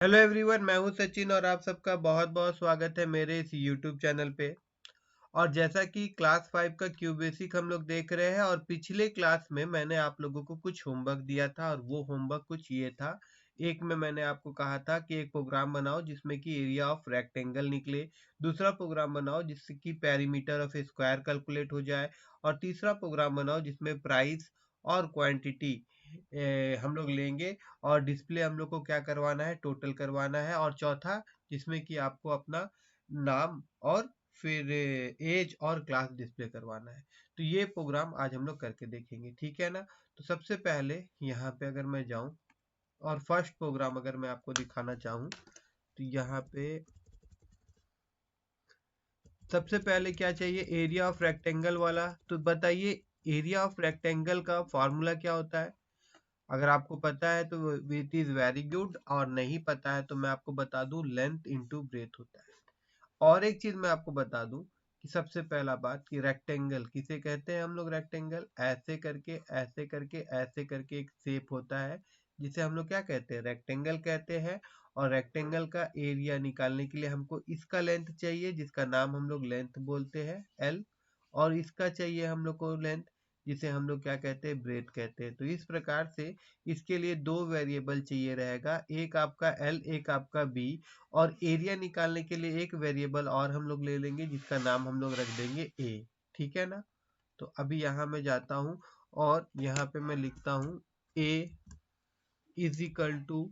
Hello everyone, मैं हूं सचिन और आप सबका बहुत बहुत स्वागत है मेरे इस यूट्यूब चैनल पे। और जैसा कि क्लास 5 का क्यू बेसिक हम लोग देख रहे हैं और पिछले क्लास में मैंने आप लोगों को कुछ होमवर्क दिया था और वो होमवर्क कुछ ये था। एक में मैंने आपको कहा था कि एक प्रोग्राम बनाओ जिसमें कि एरिया ऑफ रेक्टेंगल निकले, दूसरा प्रोग्राम बनाओ जिससे कि पेरीमीटर ऑफ स्क्वायर कैलकुलेट हो जाए, और तीसरा प्रोग्राम बनाओ जिसमें प्राइस और क्वांटिटी हम लोग लेंगे और डिस्प्ले हम लोग को क्या करवाना है, टोटल करवाना है, और चौथा जिसमें कि आपको अपना नाम और फिर एज और क्लास डिस्प्ले करवाना है। तो ये प्रोग्राम आज हम लोग करके देखेंगे, ठीक है ना। तो सबसे पहले यहाँ पे अगर मैं जाऊं और फर्स्ट प्रोग्राम अगर मैं आपको दिखाना चाहूँ तो यहाँ पे सबसे पहले क्या चाहिए, एरिया ऑफ रेक्टेंगल वाला। तो बताइए एरिया ऑफ रेक्टेंगल का फॉर्मूला क्या होता है। अगर आपको पता है तो इट इज वेरी गुड, और नहीं पता है तो मैं आपको बता दूं लेंथ इनटू ब्रेथ होता है। और एक चीज मैं आपको बता दूं कि सबसे पहला बात कि रेक्टेंगल किसे कहते हैं हम लोग। रेक्टेंगल ऐसे करके ऐसे करके ऐसे करके एक शेप होता है जिसे हम लोग क्या कहते हैं, रेक्टेंगल कहते हैं। और रेक्टेंगल का एरिया निकालने के लिए हमको इसका लेंथ चाहिए जिसका नाम हम लोग लेंथ बोलते हैं एल, और इसका चाहिए हम लोग को लेंथ जिसे हम लोग क्या कहते हैं, ब्रेथ कहते हैं। तो इस प्रकार से इसके लिए दो वेरिएबल चाहिए रहेगा, एक आपका एल एक आपका बी। और एरिया निकालने के लिए एक वेरिएबल और हम लोग ले लेंगे जिसका नाम हम लोग रख देंगे ए, ठीक है ना। तो अभी यहाँ मैं जाता हूँ और यहाँ पे मैं लिखता हूँ ए इज इक्वल टू,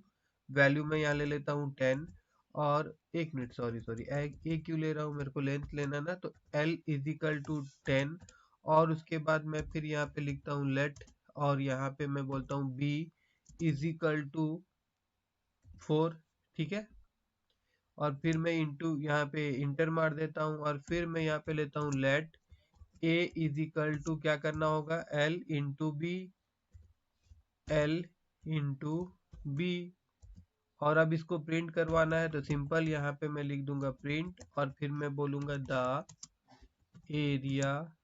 वैल्यू में यहाँ ले लेता हूँ 10। और एक मिनट, सॉरी सॉरी, ए क्यों ले रहा हूँ, मेरे को लेंथ लेना ना। तो एल इज इक्वल टू 10, और उसके बाद मैं फिर यहाँ पे लिखता हूँ लेट, और यहाँ पे मैं बोलता हूँ बी इज इक्वल टू 4, ठीक है। और फिर मैं इंटू यहाँ पे इंटर मार देता हूँ, और फिर मैं यहाँ पे लेता हूँ let A is equal to क्या करना होगा, L into B, L into B. और अब इसको प्रिंट करवाना है तो सिंपल यहाँ पे मैं लिख दूंगा प्रिंट, और फिर मैं बोलूंगा द एरिया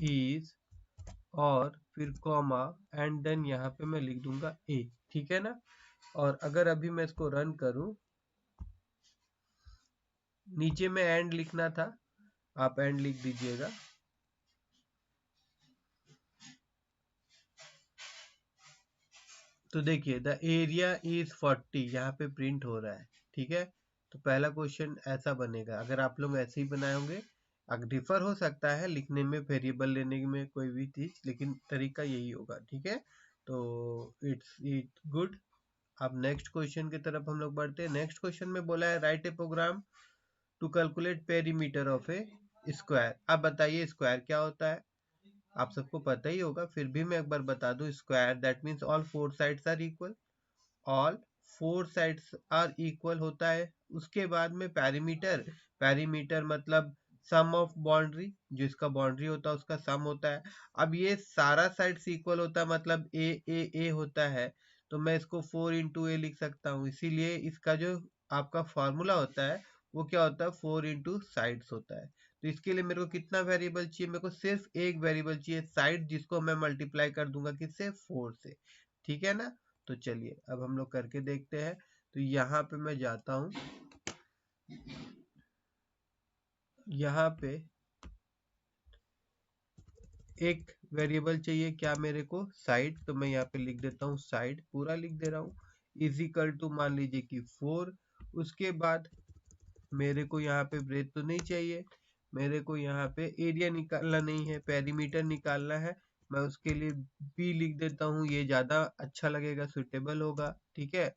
इज, और फिर कॉमा, एंड देन यहाँ पे मैं लिख दूंगा ए, ठीक है ना। और अगर अभी मैं इसको रन करूं, नीचे में एंड लिखना था, आप एंड लिख दीजिएगा। तो देखिए द एरिया इज 40 यहाँ पे प्रिंट हो रहा है, ठीक है। तो पहला क्वेश्चन ऐसा बनेगा, अगर आप लोग ऐसे ही बनाए होंगे। अगर डिफर हो सकता है लिखने में, वेरिएबल लेने में, कोई भी चीज, लेकिन तरीका यही होगा, ठीक है। तो इट्स गुड। अब नेक्स्ट क्वेश्चन की तरफ हम लोग बढ़ते हैं। नेक्स्ट क्वेश्चन में बोला है write a program to calculate perimeter of a square. अब बताइए स्क्वायर क्या होता है, आप सबको पता ही होगा, फिर भी मैं एक बार बता दूं। Square that means all four sides are equal, all four sides are equal होता है। उसके बाद में पैरीमीटर, पैरीमीटर मतलब सम ऑफ बाउंड्री, जिसका बाउंड्री होता है उसका सम होता है। अब ये सारा साइड्स इक्वल होता है मतलब ए होता है, तो मैं इसको 4 इंटू ए लिख सकता हूँ। इसीलिए इसका जो आपका फॉर्मूला होता है वो क्या होता है, 4 इंटू साइड्स होता है। तो इसके लिए मेरे को कितना वेरिएबल चाहिए, मेरे को सिर्फ एक वेरिएबल चाहिए साइड, जिसको मैं मल्टीप्लाई कर दूंगा किससे, 4 से, ठीक है ना। तो चलिए अब हम लोग करके देखते हैं। तो यहाँ पे मैं जाता हूँ, यहाँ पे एक वेरिएबल चाहिए क्या मेरे को, साइड। तो मैं यहाँ पे लिख देता हूँ साइड, पूरा लिख दे रहा हूँ, इजिकल टू मान लीजिए कि 4। उसके बाद मेरे को यहाँ पे ब्रेथ तो नहीं चाहिए, मेरे को यहाँ पे एरिया निकालना नहीं है, पेरीमीटर निकालना है। मैं उसके लिए बी लिख देता हूँ, ये ज्यादा अच्छा लगेगा, सुटेबल होगा, ठीक है।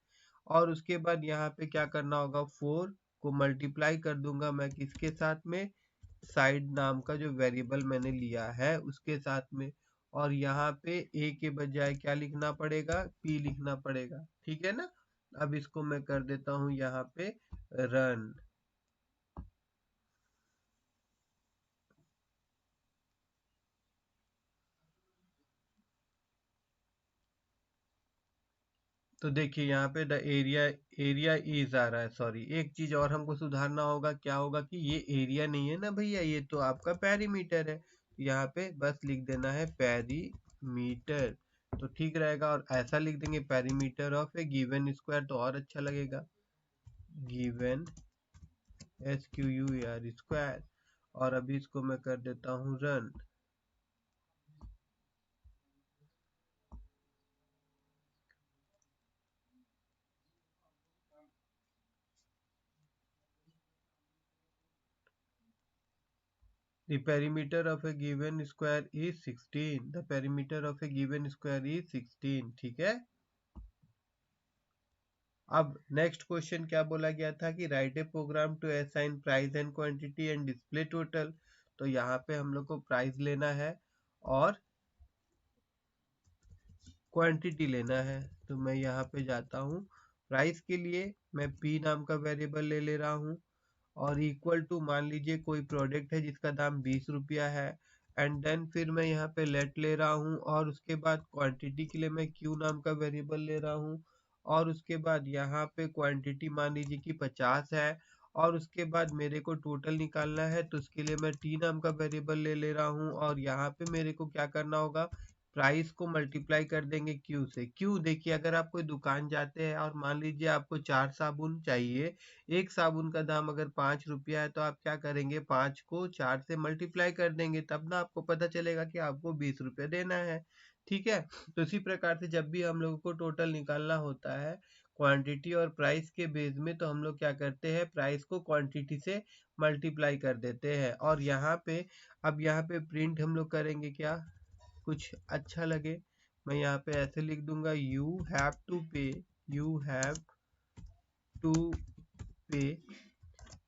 और उसके बाद यहाँ पे क्या करना होगा, 4 को मल्टीप्लाई कर दूंगा मैं किसके साथ में, साइड नाम का जो वेरिएबल मैंने लिया है उसके साथ में। और यहाँ पे ए के बजाय क्या लिखना पड़ेगा, पी लिखना पड़ेगा, ठीक है ना। अब इसको मैं कर देता हूँ यहाँ पे रन। तो देखिए यहाँ पे द एरिया, एरिया इज आ रहा है, सॉरी एक चीज और हमको सुधारना होगा, क्या होगा कि ये एरिया नहीं है ना भैया, ये तो आपका पेरीमीटर है। तो यहाँ पे बस लिख देना है पेरीमीटर, तो ठीक रहेगा। और ऐसा लिख देंगे perimeter of A given square, तो और अच्छा लगेगा। गिवन SQUAR स्क्वायर, और अभी इसको मैं कर देता हूँ run. The perimeter of a given square is 16. The perimeter of a given square is 16. ठीक है। अब नेक्स्ट क्वेश्चन क्या बोला गया था कि write a program to assign price and quantity and display total. तो यहाँ पे हम लोग को प्राइस लेना है और क्वांटिटी लेना है। तो मैं यहाँ पे जाता हूँ, प्राइस के लिए मैं P नाम का वेरिएबल ले रहा हूँ, और इक्वल टू मान लीजिए कोई प्रोडक्ट है जिसका दाम 20 रुपया है, एंड देन फिर मैं यहाँ पे लेट ले रहा हूँ, और उसके बाद क्वांटिटी के लिए मैं Q नाम का वेरिएबल ले रहा हूँ, और उसके बाद यहाँ पे क्वांटिटी मान लीजिए कि 50 है, और उसके बाद मेरे को टोटल निकालना है, तो उसके लिए मैं T नाम का वेरिएबल ले रहा हूँ, और यहाँ पे मेरे को क्या करना होगा, प्राइस को मल्टीप्लाई कर देंगे क्यू से। क्यू देखिए, अगर आप कोई दुकान जाते हैं और मान लीजिए आपको 4 साबुन चाहिए, एक साबुन का दाम अगर 5 रुपया है, तो आप क्या करेंगे, 5 को 4 से मल्टीप्लाई कर देंगे, तब ना आपको पता चलेगा कि आपको 20 रुपये देना है। ठीक है। तो इसी प्रकार से जब भी हम लोगों को टोटल निकालना होता है क्वांटिटी और प्राइस के बेस में, तो हम लोग क्या करते हैं, प्राइस को क्वांटिटी से मल्टीप्लाई कर देते हैं। और यहाँ पे अब यहाँ पे प्रिंट हम लोग करेंगे क्या, कुछ अच्छा लगे, मैं यहाँ पे ऐसे लिख दूंगा, यू हैव टू पे, यू हैव टू पे,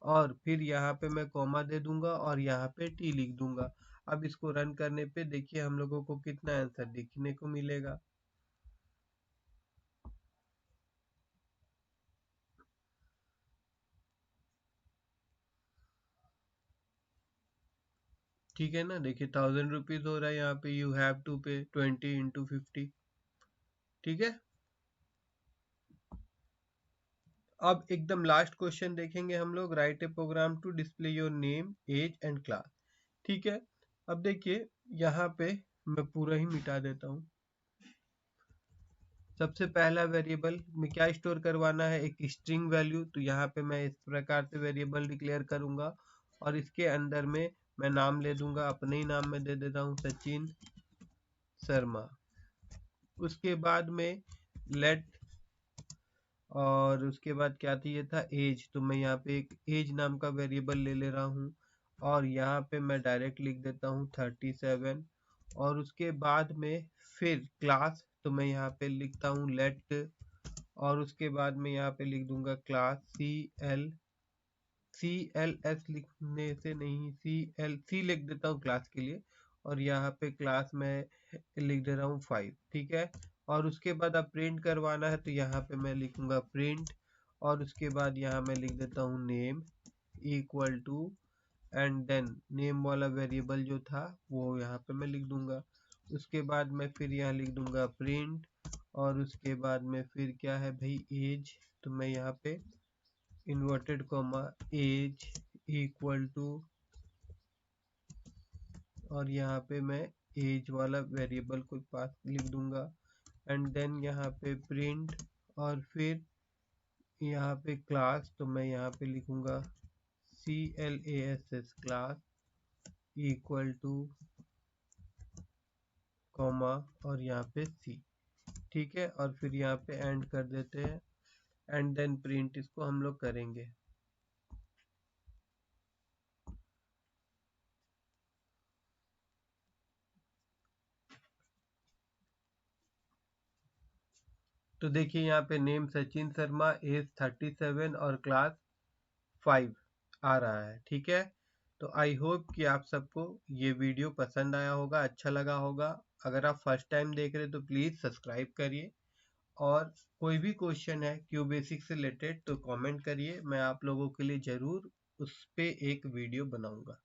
और फिर यहाँ पे मैं कॉमा दे दूंगा और यहाँ पे टी लिख दूंगा। अब इसको रन करने पे देखिए हम लोगों को कितना आंसर देखने को मिलेगा। ठीक है ना, देखिए 1000 रुपीज हो रहा है यहाँ पे, यू हैव टू पे 20 × 50। ठीक है। अब एकदम लास्ट क्वेश्चन देखेंगे हम लोग, write a program to display your name age and class. ठीक है। अब देखिए यहाँ पे मैं पूरा ही मिटा देता हूँ। सबसे पहला वेरिएबल में क्या स्टोर करवाना है, एक स्ट्रिंग वैल्यू। तो यहाँ पे मैं इस प्रकार से वेरिएबल डिक्लेयर करूंगा, और इसके अंदर में मैं नाम ले दूंगा, अपने ही नाम में दे देता हूँ सचिन शर्मा। उसके बाद में लेट, और उसके बाद क्या चाहिए था, एज। तो मैं यहाँ पे एक एज नाम का वेरिएबल ले रहा हूँ, और यहाँ पे मैं डायरेक्ट लिख देता हूँ 37। और उसके बाद में फिर क्लास, तो मैं यहाँ पे लिखता हूँ लेट, और उसके बाद में यहाँ पे लिख दूंगा क्लास CLS लिखने से नहीं, C लिख देता हूँ क्लास के लिए, और यहाँ पे क्लास में लिख दे रहा हूँ 5। ठीक है। और उसके बाद अब प्रिंट करवाना है, तो यहाँ पे मैं लिखूंगा प्रिंट, और उसके बाद यहाँ मैं लिख देता हूँ name equal to, and then name वाला वेरिएबल जो था वो यहाँ पे मैं लिख दूंगा। उसके बाद मैं फिर यहाँ लिख दूंगा प्रिंट, और उसके बाद में फिर क्या है भाई, एज। तो मैं यहाँ पे inverted comma age equal to, और यहाँ पे मैं एज वाला वेरिएबल को पास लिख दूंगा, एंड देन यहाँ पे प्रिंट, और फिर यहाँ पे क्लास। तो मैं यहाँ पे लिखूंगा CLASS class equal two comma, और यहाँ पे C। ठीक है। और फिर यहाँ पे एंड कर देते हैं, एंड देन प्रिंट इसको हम लोग करेंगे। तो देखिए यहाँ पे नेम सचिन शर्मा, एज 37 और क्लास 5 आ रहा है। ठीक है। तो आई होप कि आप सबको ये वीडियो पसंद आया होगा, अच्छा लगा होगा। अगर आप फर्स्ट टाइम देख रहे हैं तो प्लीज़ सब्सक्राइब करिए, और कोई भी क्वेश्चन है क्यू बेसिक से रिलेटेड तो कमेंट करिए, मैं आप लोगों के लिए ज़रूर उस पे एक वीडियो बनाऊंगा।